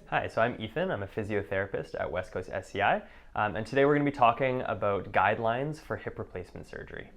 Hi, so I'm Ethan. I'm a physiotherapist at West Coast SCI, and today we're going to be talking about guidelines for hip replacement surgery.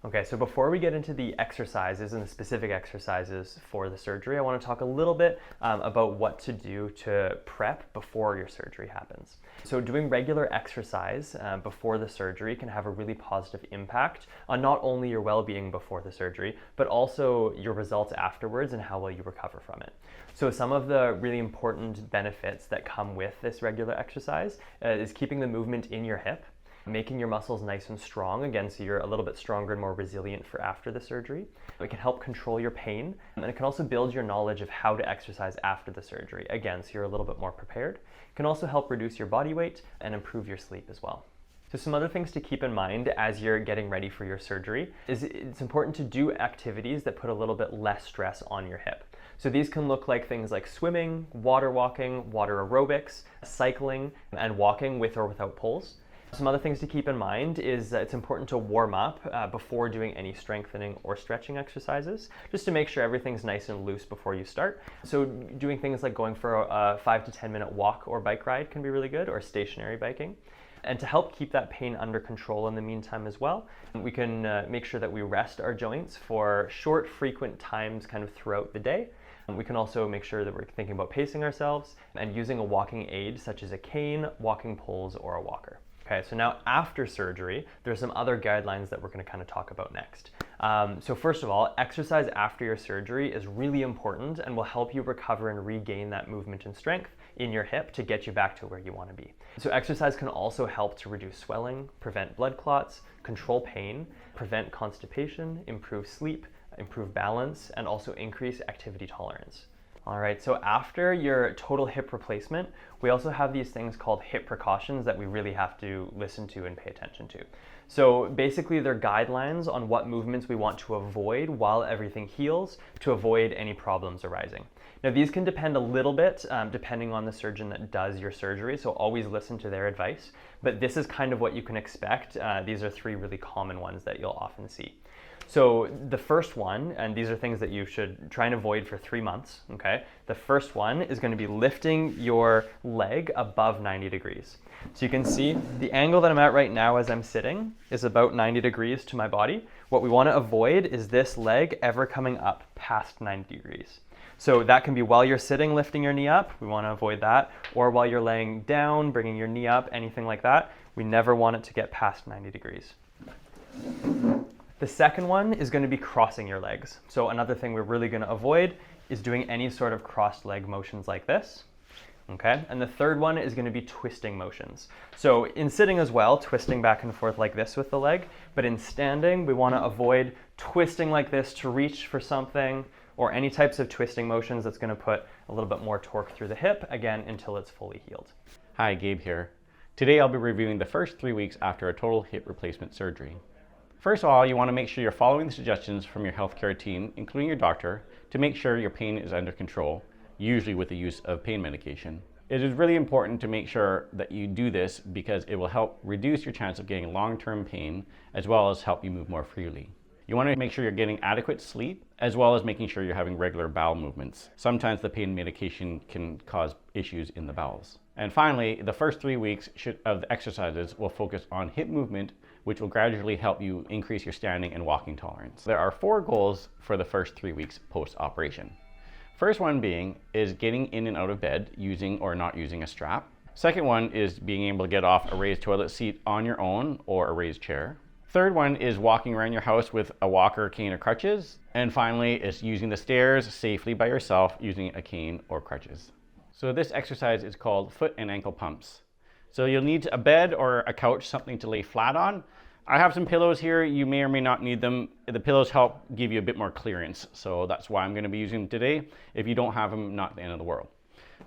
Okay, so before we get into the exercises and the specific exercises for the surgery, I want to talk a little bit about what to do to prep before your surgery happens. So doing regular exercise before the surgery can have a really positive impact on not only your well-being before the surgery, but also your results afterwards and how well you recover from it. So some of the really important benefits that come with this regular exercise is keeping the movement in your hip, making your muscles nice and strong, again, so you're a little bit stronger and more resilient for after the surgery. It can help control your pain, and it can also build your knowledge of how to exercise after the surgery, again, so you're a little bit more prepared. It can also help reduce your body weight and improve your sleep as well. So some other things to keep in mind as you're getting ready for your surgery is it's important to do activities that put a little bit less stress on your hip. So these can look like things like swimming, water walking, water aerobics, cycling, and walking with or without poles. Some other things to keep in mind is that it's important to warm up before doing any strengthening or stretching exercises, just to make sure everything's nice and loose before you start. So doing things like going for a 5 to 10 minute walk or bike ride can be really good, or stationary biking. And to help keep that pain under control in the meantime as well, we can make sure that we rest our joints for short, frequent times kind of throughout the day. We can also make sure that we're thinking about pacing ourselves and using a walking aid such as a cane, walking poles, or a walker. Okay, so now after surgery, there's some other guidelines that we're going to kind of talk about next. So first of all, exercise after your surgery is really important and will help you recover and regain that movement and strength in your hip to get you back to where you want to be. So exercise can also help to reduce swelling, prevent blood clots, control pain, prevent constipation, improve sleep, improve balance, and also increase activity tolerance. All right, so after your total hip replacement, we also have these things called hip precautions that we really have to listen to and pay attention to. So basically they're guidelines on what movements we want to avoid while everything heals to avoid any problems arising. Now these can depend a little bit depending on the surgeon that does your surgery, so always listen to their advice, but this is kind of what you can expect. These are 3 really common ones that you'll often see. So the first one, and these are things that you should try and avoid for 3 months, okay? The first one is going to be lifting your leg above 90 degrees. So you can see the angle that I'm at right now as I'm sitting is about 90 degrees to my body. What we want to avoid is this leg ever coming up past 90 degrees. So that can be while you're sitting, lifting your knee up, we want to avoid that, or while you're laying down, bringing your knee up, anything like that. We never want it to get past 90 degrees. The second one is going to be crossing your legs. So another thing we're really going to avoid is doing any sort of crossed leg motions like this. Okay, and the third one is going to be twisting motions. So in sitting as well, twisting back and forth like this with the leg, but in standing, we want to avoid twisting like this to reach for something, or any types of twisting motions that's going to put a little bit more torque through the hip, again, until it's fully healed. Hi, Gabe here. Today I'll be reviewing the first 3 weeks after a total hip replacement surgery. First of all, you want to make sure you're following the suggestions from your healthcare team, including your doctor, to make sure your pain is under control, usually with the use of pain medication. It is really important to make sure that you do this because it will help reduce your chance of getting long-term pain, as well as help you move more freely. You want to make sure you're getting adequate sleep, as well as making sure you're having regular bowel movements. Sometimes the pain medication can cause issues in the bowels. And finally, the first 3 weeks of the exercises will focus on hip movement, which will gradually help you increase your standing and walking tolerance. There are 4 goals for the first 3 weeks post-operation. First one being is getting in and out of bed using or not using a strap. Second one is being able to get off a raised toilet seat on your own or a raised chair. Third one is walking around your house with a walker, cane, or crutches. And finally is using the stairs safely by yourself using a cane or crutches. So this exercise is called foot and ankle pumps. So you'll need a bed or a couch, something to lay flat on. I have some pillows here. You may or may not need them. The pillows help give you a bit more clearance. So that's why I'm going to be using them today. If you don't have them, not the end of the world.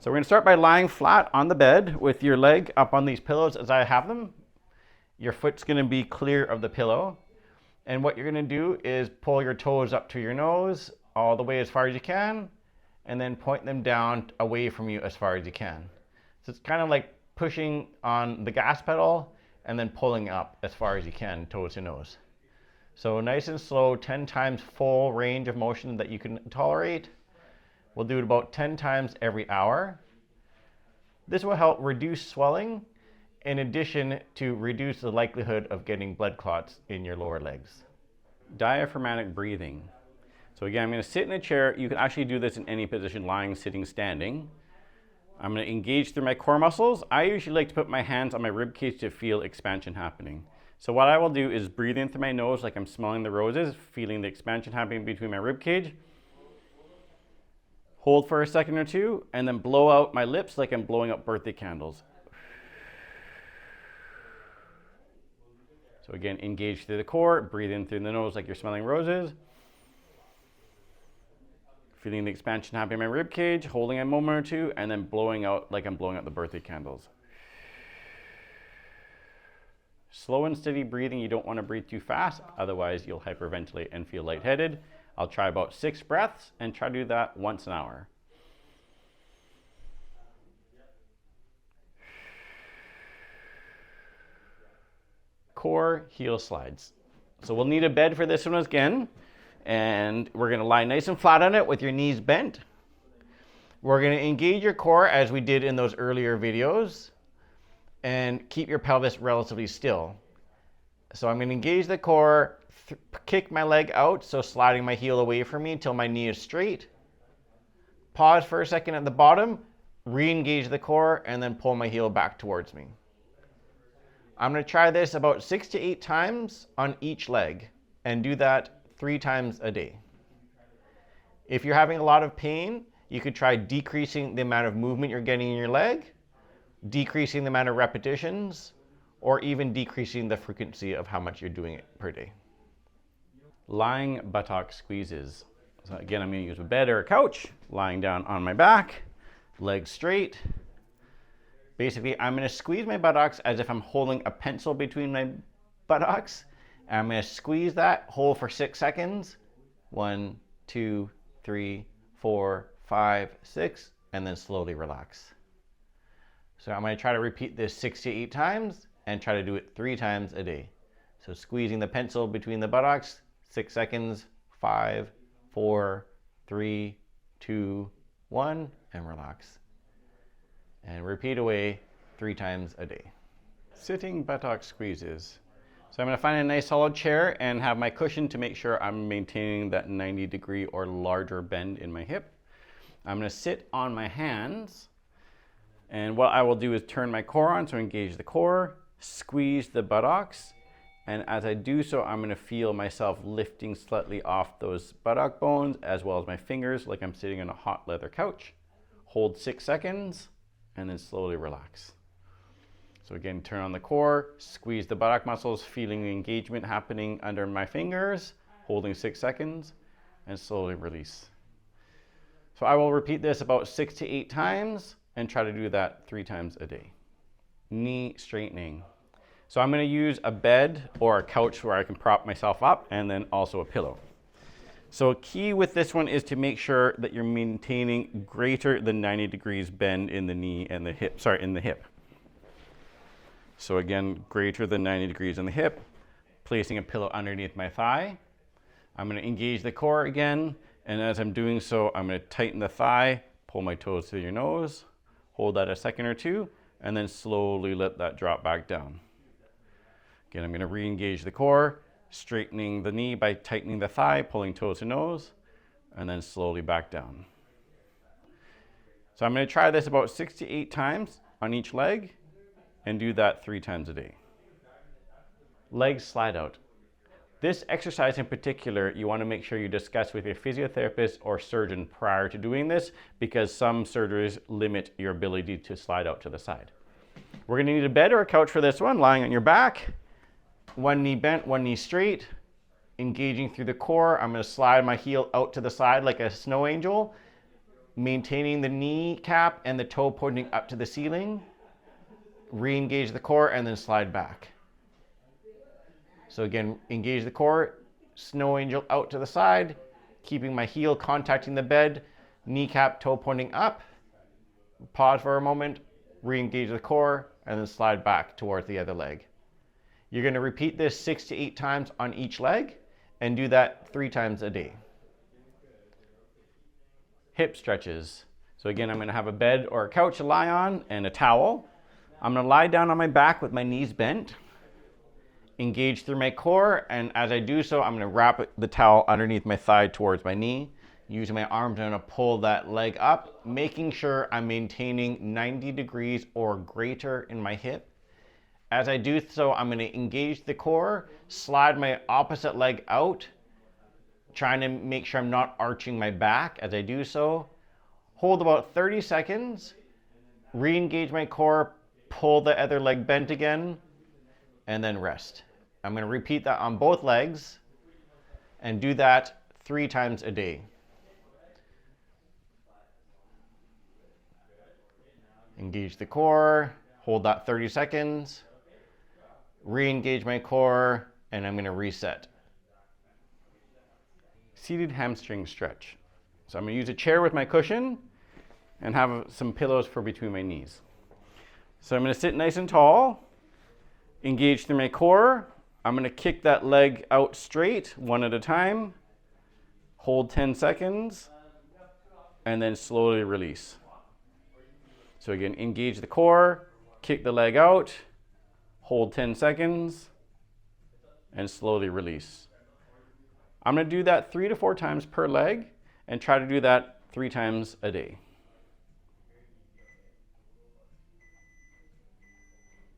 So we're going to start by lying flat on the bed with your leg up on these pillows as I have them. Your foot's going to be clear of the pillow. And what you're going to do is pull your toes up to your nose all the way as far as you can, and then point them down away from you as far as you can. So it's kind of like pushing on the gas pedal and then pulling up as far as you can, toes to nose. So nice and slow, 10 times full range of motion that you can tolerate. We'll do it about 10 times every hour. This will help reduce swelling in addition to reduce the likelihood of getting blood clots in your lower legs. Diaphragmatic breathing. So again, I'm going to sit in a chair. You can actually do this in any position, lying, sitting, standing. I'm going to engage through my core muscles. I usually like to put my hands on my rib cage to feel expansion happening. So what I will do is breathe in through my nose like I'm smelling the roses, feeling the expansion happening between my rib cage. Hold for a second or two, and then blow out my lips like I'm blowing up birthday candles. So again, engage through the core, breathe in through the nose like you're smelling roses. Feeling the expansion happening in my rib cage, holding a moment or two, and then blowing out like I'm blowing out the birthday candles. Slow and steady breathing. You don't want to breathe too fast, otherwise you'll hyperventilate and feel lightheaded. I'll try about 6 breaths and try to do that once an hour. Core heel slides. So we'll need a bed for this one again. And we're going to lie nice and flat on it with your knees bent. We're going to engage your core as we did in those earlier videos and keep your pelvis relatively still. So I'm going to engage the core, kick my leg out, so sliding my heel away from me until my knee is straight. Pause for a second at the bottom, re-engage the core, and then pull my heel back towards me. I'm going to try this about 6 to 8 times on each leg and do that 3 times a day. If you're having a lot of pain, you could try decreasing the amount of movement you're getting in your leg, decreasing the amount of repetitions, or even decreasing the frequency of how much you're doing it per day. Lying buttock squeezes. So again, I'm going to use a bed or a couch, lying down on my back, legs straight. Basically, I'm going to squeeze my buttocks as if I'm holding a pencil between my buttocks. And I'm going to squeeze that, hold for 6 seconds. 1, 2, 3, 4, 5, 6, and then slowly relax. So I'm going to try to repeat this 6 to 8 times and try to do it 3 times a day. So squeezing the pencil between the buttocks, 6 seconds, 5, 4, 3, 2, 1, and relax. And repeat away 3 times a day. Sitting buttock squeezes. So I'm going to find a nice solid chair and have my cushion to make sure I'm maintaining that 90-degree or larger bend in my hip. I'm going to sit on my hands, and what I will do is turn my core on, so engage the core, squeeze the buttocks, and as I do so, I'm going to feel myself lifting slightly off those buttock bones as well as my fingers like I'm sitting on a hot leather couch. Hold 6 seconds and then slowly relax. So again, turn on the core, squeeze the buttock muscles, feeling the engagement happening under my fingers, holding 6 seconds, and slowly release. So I will repeat this about 6 to 8 times and try to do that 3 times a day. Knee straightening. So I'm going to use a bed or a couch where I can prop myself up, and then also a pillow. So key with this one is to make sure that you're maintaining greater than 90 degrees bend in the knee and the hip, in the hip. So again, greater than 90 degrees in the hip, placing a pillow underneath my thigh. I'm going to engage the core again, and as I'm doing so, I'm going to tighten the thigh, pull my toes through your nose, hold that a second or two, and then slowly let that drop back down. Again, I'm going to re-engage the core, straightening the knee by tightening the thigh, pulling toes to nose, and then slowly back down. So I'm going to try this about 6 to 8 times on each leg and do that 3 times a day. Leg slide out. This exercise in particular, you want to make sure you discuss with your physiotherapist or surgeon prior to doing this, because some surgeries limit your ability to slide out to the side. We're going to need a bed or a couch for this one, lying on your back. One knee bent, one knee straight, engaging through the core. I'm going to slide my heel out to the side like a snow angel, maintaining the knee cap and the toe pointing up to the ceiling. Re-engage the core and then slide back. So again, engage the core, snow angel out to the side, keeping my heel contacting the bed, kneecap, toe pointing up. Pause for a moment, re-engage the core, and then slide back towards the other leg. You're going to repeat this 6 to 8 times on each leg and do that 3 times a day. Hip stretches. So again, I'm going to have a bed or a couch to lie on and a towel. I'm going to lie down on my back with my knees bent, engage through my core, and as I do so, I'm going to wrap the towel underneath my thigh towards my knee. Using my arms, I'm going to pull that leg up, making sure I'm maintaining 90 degrees or greater in my hip. As I do so, I'm going to engage the core, slide my opposite leg out, trying to make sure I'm not arching my back as I do so. Hold about 30 seconds, re-engage my core, pull the other leg bent again, and then rest. I'm going to repeat that on both legs and do that 3 times a day. Engage the core, hold that 30 seconds, re-engage my core, and I'm going to reset. Seated hamstring stretch. So I'm going to use a chair with my cushion and have some pillows for between my knees. So I'm going to sit nice and tall, engage through my core. I'm going to kick that leg out straight, one at a time, hold 10 seconds, and then slowly release. So again, engage the core, kick the leg out, hold 10 seconds, and slowly release. I'm going to do that 3 to 4 times per leg and try to do that 3 times a day.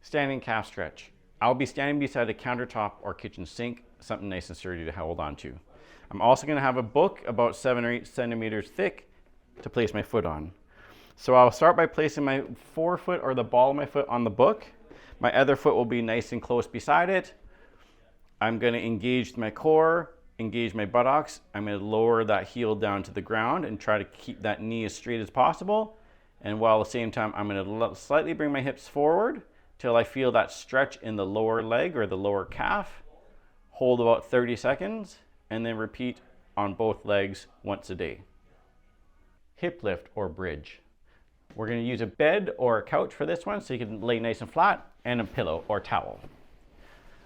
Standing calf stretch. I'll be standing beside a countertop or kitchen sink, something nice and sturdy to hold on to. I'm also going to have a book about 7 or 8 centimeters thick to place my foot on. So I'll start by placing my forefoot or the ball of my foot on the book. My other foot will be nice and close beside it. I'm going to engage my core, engage my buttocks. I'm going to lower that heel down to the ground and try to keep that knee as straight as possible. And while at the same time, I'm going to slightly bring my hips forward till I feel that stretch in the lower leg or the lower calf. Hold about 30 seconds and then repeat on both legs once a day. Hip lift or bridge. We're going to use a bed or a couch for this one so you can lay nice and flat, and a pillow or towel.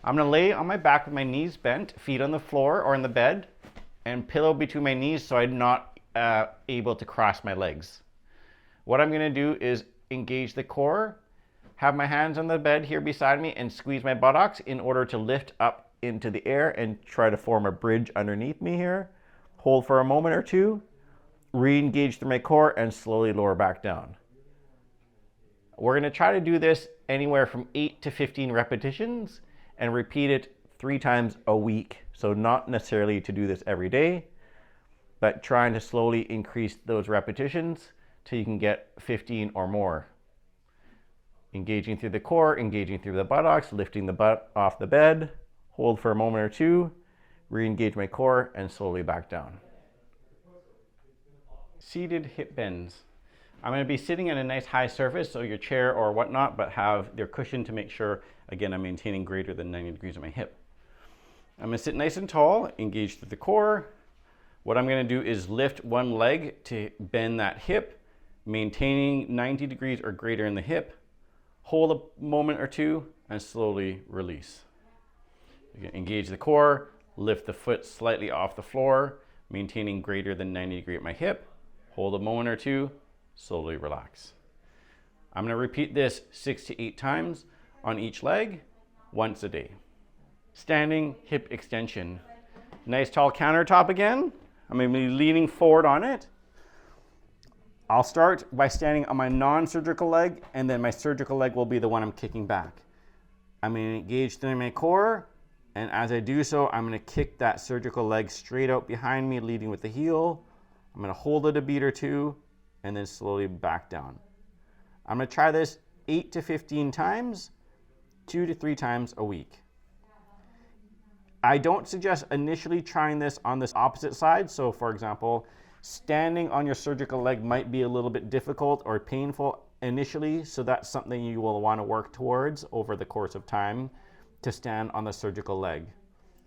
I'm going to lay on my back with my knees bent, feet on the floor or in the bed, and pillow between my knees so I'm not able to cross my legs. What I'm going to do is engage the core, have my hands on the bed here beside me, and squeeze my buttocks in order to lift up into the air and try to form a bridge underneath me here. Hold for a moment or two. Re-engage through my core and slowly lower back down. We're going to try to do this anywhere from 8 to 15 repetitions and repeat it 3 times a week. So not necessarily to do this every day, but trying to slowly increase those repetitions till you can get 15 or more. Engaging through the core, engaging through the buttocks, lifting the butt off the bed, hold for a moment or two, re-engage my core and slowly back down. Seated hip bends. I'm going to be sitting in a nice high surface, so your chair or whatnot, but have their cushion to make sure, again, I'm maintaining greater than 90 degrees of my hip. I'm going to sit nice and tall, engage through the core. What I'm going to do is lift one leg to bend that hip, maintaining 90 degrees or greater in the hip. Hold a moment or two and slowly release. Again, engage the core, lift the foot slightly off the floor, maintaining greater than 90 degrees at my hip. Hold a moment or two, slowly relax. I'm going to repeat this 6 to 8 times on each leg, once a day. Standing hip extension. Nice tall countertop again. I'm going to be leaning forward on it. I'll start by standing on my non-surgical leg, and then my surgical leg will be the one I'm kicking back. I'm going to engage through my core, and as I do so, I'm going to kick that surgical leg straight out behind me, leading with the heel. I'm going to hold it a beat or two and then slowly back down. I'm going to try this 8 to 15 times, 2 to 3 times a week. I don't suggest initially trying this on this opposite side. So for example, standing on your surgical leg might be a little bit difficult or painful initially. So that's something you will want to work towards over the course of time to stand on the surgical leg.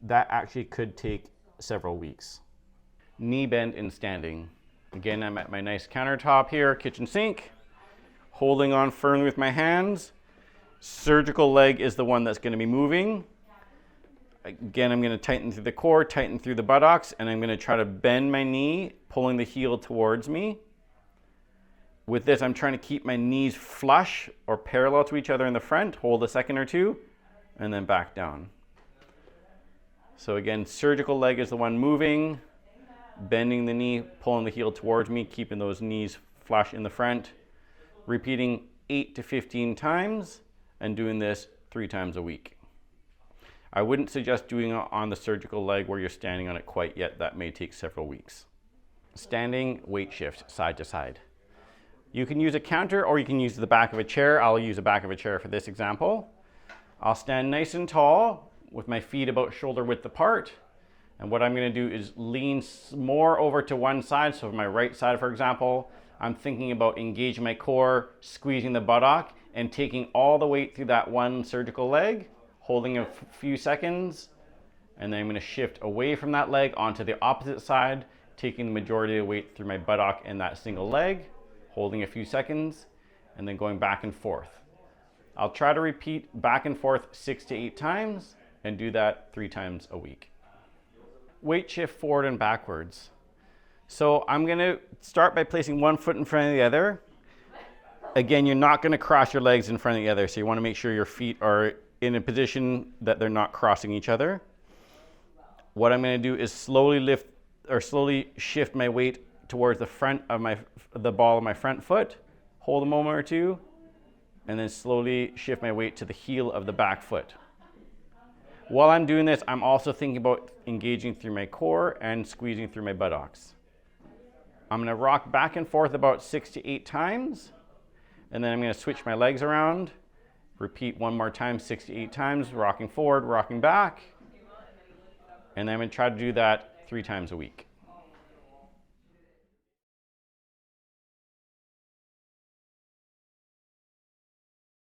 That actually could take several weeks. Knee bend in standing. Again, I'm at my nice countertop here, kitchen sink, holding on firmly with my hands. Surgical leg is the one that's going to be moving. Again, I'm going to tighten through the core, tighten through the buttocks, and I'm going to try to bend my knee, pulling the heel towards me. With this, I'm trying to keep my knees flush or parallel to each other in the front, hold a second or two, and then back down. So again, surgical leg is the one moving, bending the knee, pulling the heel towards me, keeping those knees flush in the front, repeating 8 to 15 times, and doing this 3 times a week. I wouldn't suggest doing it on the surgical leg where you're standing on it quite yet. That may take several weeks. Standing weight shift side to side. You can use a counter or you can use the back of a chair. I'll use the back of a chair for this example. I'll stand nice and tall with my feet about shoulder width apart. And what I'm going to do is lean more over to one side. So my right side, for example, I'm thinking about engaging my core, squeezing the buttock, and taking all the weight through that one surgical leg, holding a few seconds, and then I'm going to shift away from that leg onto the opposite side, taking the majority of the weight through my buttock and that single leg, holding a few seconds, and then going back and forth. I'll try to repeat back and forth 6 to 8 times and do that 3 times a week. Weight shift forward and backwards. So I'm going to start by placing one foot in front of the other. Again, you're not going to cross your legs in front of the other, so you want to make sure your feet are in a position that they're not crossing each other. What I'm going to do is slowly shift my weight towards the front of the ball of my front foot, hold a moment or two, and then slowly shift my weight to the heel of the back foot. While I'm doing this, I'm also thinking about engaging through my core and squeezing through my buttocks. I'm going to rock back and forth about 6 to 8 times, and then I'm going to switch my legs around. Repeat one more time, 6 to 8 times, rocking forward, rocking back. And then I'm going to try to do that 3 times a week.